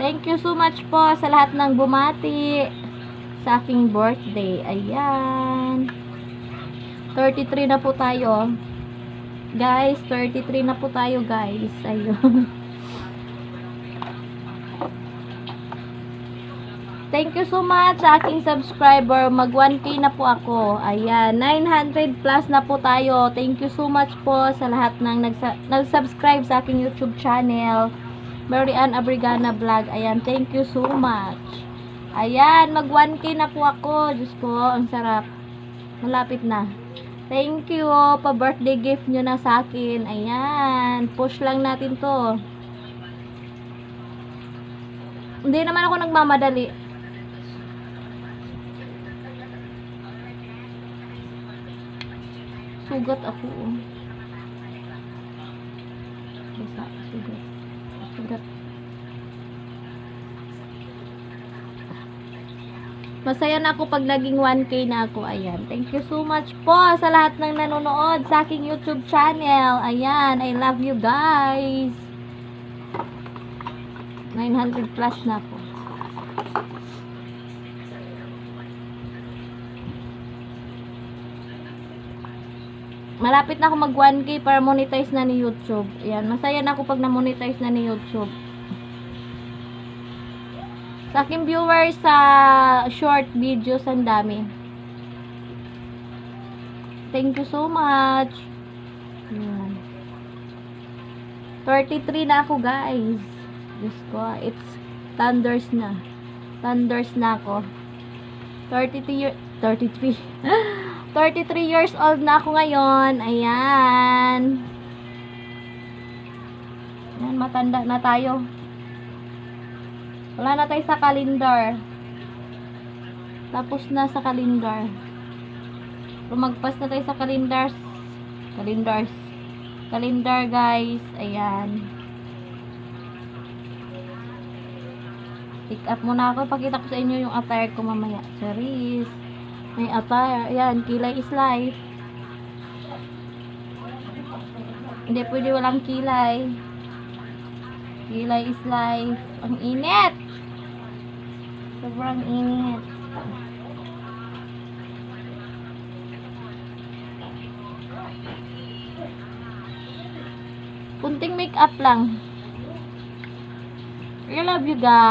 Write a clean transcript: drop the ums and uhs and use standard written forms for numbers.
Thank you so much po sa lahat ng bumati sa aking birthday. Ayan. 33 na po tayo. Guys, 33 na po tayo, guys. Ayun. Thank you so much sa aking subscriber. Mag 1K na po ako. Ayan, 900 plus na po tayo. Thank you so much po sa lahat ng nag-subscribe sa aking YouTube channel. Marian Abrigana Vlog. Ayan, thank you so much. Ayan, mag 1K na po ako. Diyos ko, ang sarap. Malapit na. Thank you. Pa-birthday gift nyo na sa akin. Ayan, push lang natin to. Hindi naman ako nagmamadali. Sugat ako. Sugat. Masaya na ako pag naging 1K na ako. Ayan. Thank you so much po sa lahat ng nanonood sa aking YouTube channel. Ayan. I love you guys. 900 plus na po. Malapit na ako mag 1K para monetize na ni YouTube. Ayan. Masaya na ako pag na-monetize na ni YouTube. Sa aking viewers sa short videos, ang dami. Thank you so much. Ayan. 33 na ako, guys. Diyos ko, it's thunders na. Thunders na ako. 33 years old na ako ngayon. Ayan. Ayan, matanda na tayo. Wala na tayo sa kalendar. Tapos na sa kalendar. Lumagpas na tayo sa kalendars. Kalendar, guys. Ayan. Pick up muna ako. Pakita ko sa inyo yung attire ko mamaya. Charis. May attire. Ayan. Kilay is life. Hindi pwede walang kilay. Kilay is life. Ang init. Sobrang init. Kunting makeup lang. I love you guys.